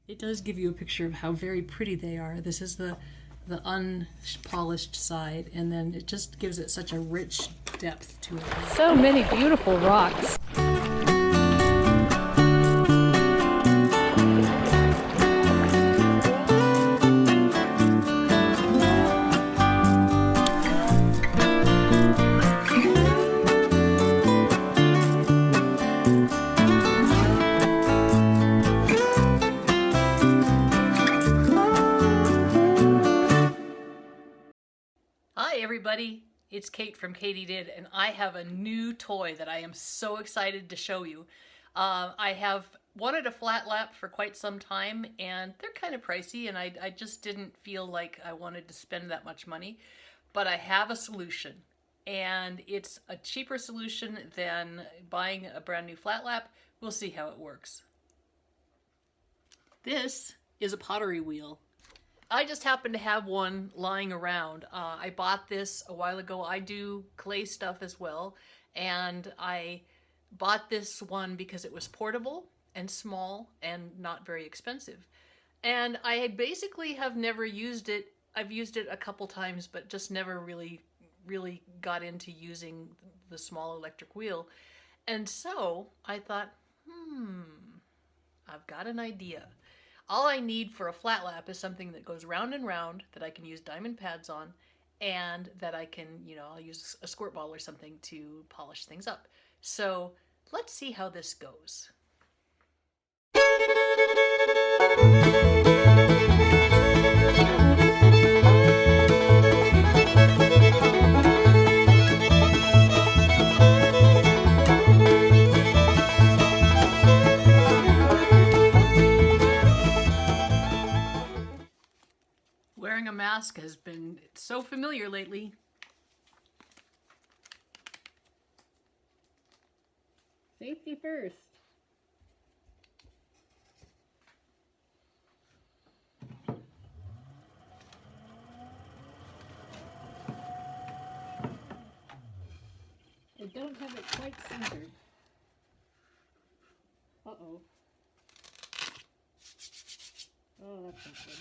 It does give you a picture of how very pretty they are. This is the unpolished side, and then it just gives it such a rich depth to it. So many beautiful rocks. Hi everybody, it's Kate from KatyDid, and I have a new toy that I am so excited to show you. I have wanted a flat lap for quite some time, and they're kind of pricey, and I just didn't feel like I wanted to spend that much money. But I have a solution, and it's a cheaper solution than buying a brand new flat lap. We'll see how it works. This is a pottery wheel. I just happen to have one lying around. I bought this a while ago. I do clay stuff as well, and I bought this one because it was portable and small and not very expensive. And I basically have never used it. I've used it a couple times, but just never really got into using the small electric wheel. And so I thought, I've got an idea. All I need for a flat lap is something that goes round and round that I can use diamond pads on, and that I can, I'll use a squirt bottle or something to polish things up. So let's see how this goes. Wearing a mask has been so familiar lately. Safety first. I don't have it quite centered. Uh-oh. Oh, that's not good.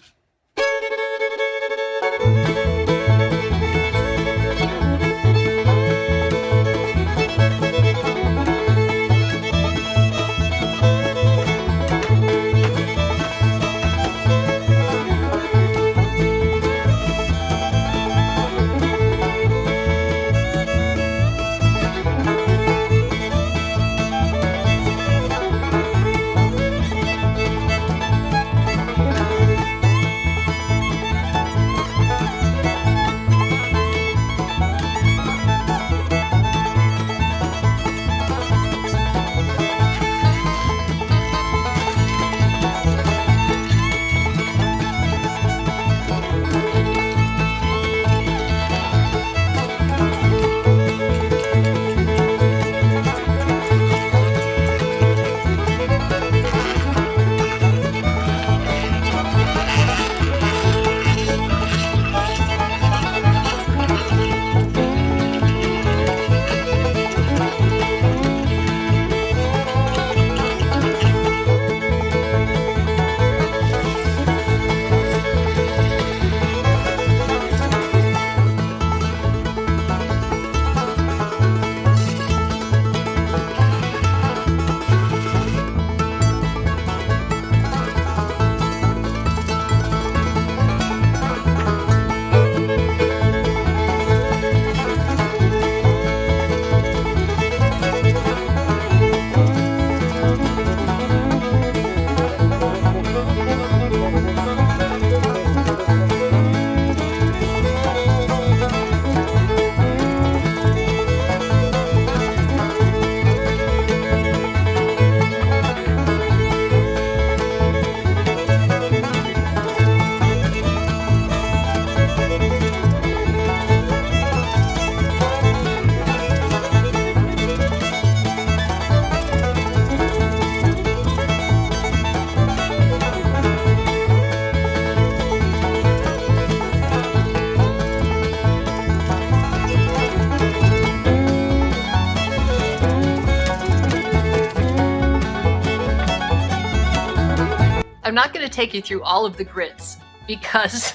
not going to take you through all of the grits because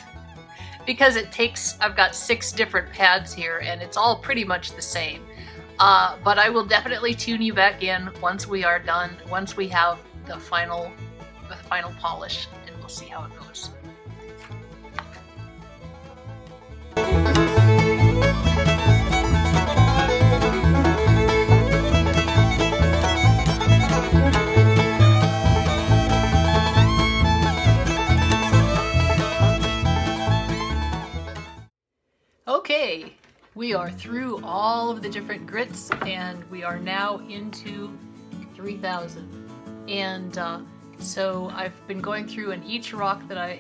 it takes, I've got 6 different pads here and it's all pretty much the same. But I will definitely tune you back in once we are done, once we have the final polish, and we'll see how it goes. Okay, we are through all of the different grits and we are now into 3000. And so I've been going through, and each rock that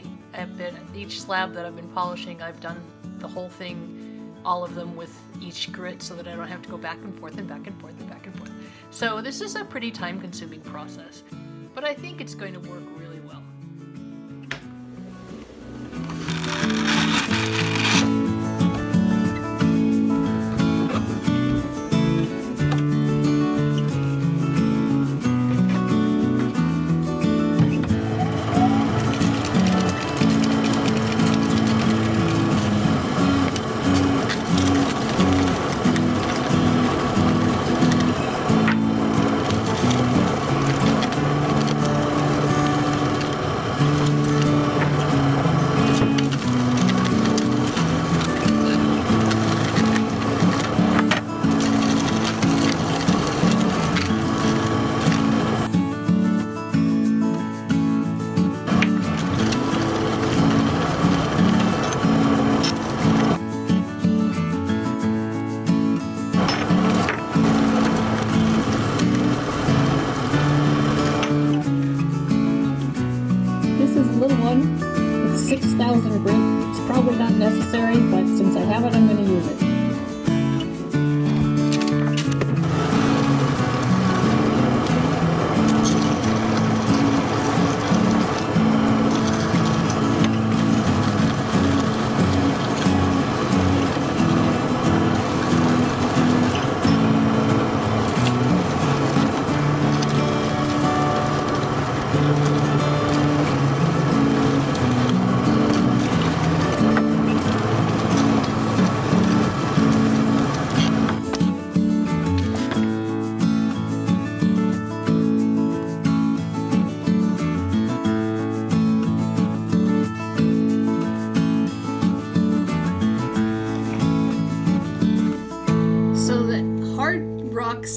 each slab that I've been polishing, I've done the whole thing, all of them with each grit so that I don't have to go back and forth and back and forth and back and forth. So this is a pretty time-consuming process, but I think it's going to work really well. Little one with 6,000 grit. It's probably not necessary, but since I have it, I'm going to use it.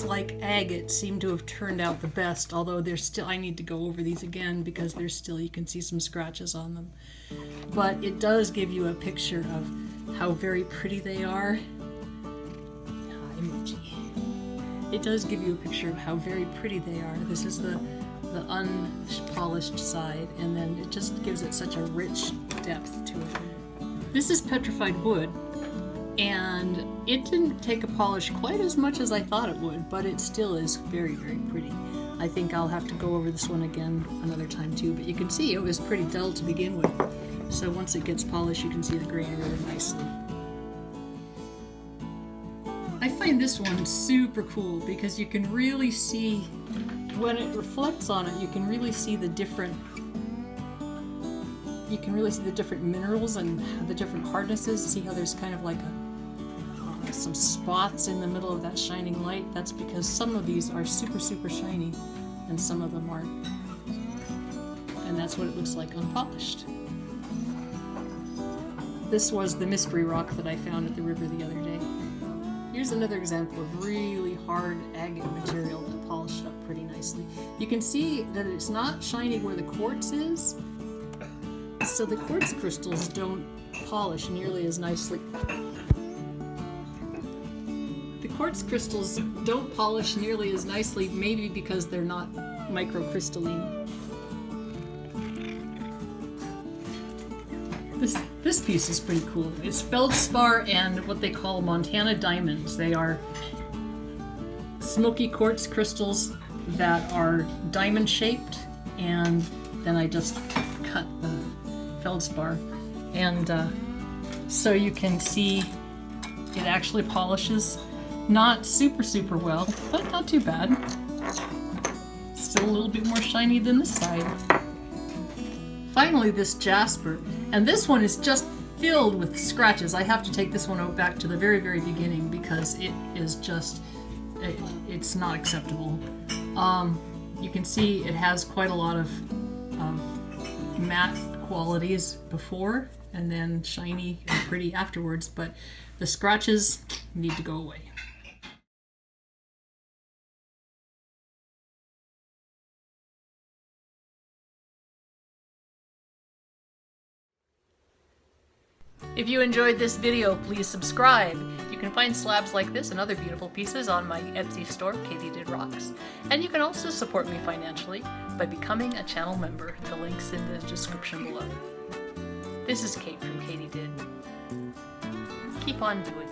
Like agate seem to have turned out the best, although there's still, I need to go over these again because there's still, you can see some scratches on them. But it does give you a picture of how very pretty they are. It does give you a picture of how very pretty they are. This is the unpolished side, and then it just gives it such a rich depth to it. This is petrified wood. And it didn't take a polish quite as much as I thought it would, but it still is very, very pretty. I think I'll have to go over this one again another time too, but you can see it was pretty dull to begin with. So once it gets polished, you can see the grain really nicely. I find this one super cool because you can really see, when it reflects on it, you can really see the different minerals and the different hardnesses. See how there's kind of like some spots in the middle of that shining light? That's because some of these are super, super shiny and some of them aren't. And that's what it looks like unpolished. This was the mystery rock that I found at the river the other day. Here's another example of really hard agate material that polished up pretty nicely. You can see that it's not shiny where the quartz is, so the quartz crystals don't polish nearly as nicely. The quartz crystals don't polish nearly as nicely, maybe because they're not microcrystalline. This piece is pretty cool. It's feldspar and what they call Montana diamonds. They are smoky quartz crystals that are diamond shaped, and then I just cut the feldspar, and so you can see it actually polishes not super well, but not too bad. Still a little bit more shiny than this side. Finally, this jasper, and this one is just filled with scratches. I have to take this one out back to the very, very beginning because it is just, it's not acceptable. You can see it has quite a lot of matte qualities before and then shiny and pretty afterwards, but the scratches need to go away. If you enjoyed this video, please subscribe. You can find slabs like this and other beautiful pieces on my Etsy store, KatyDidRocks. And you can also support me financially by becoming a channel member. The link's in the description below. This is Kate from KatyDid. Keep on doing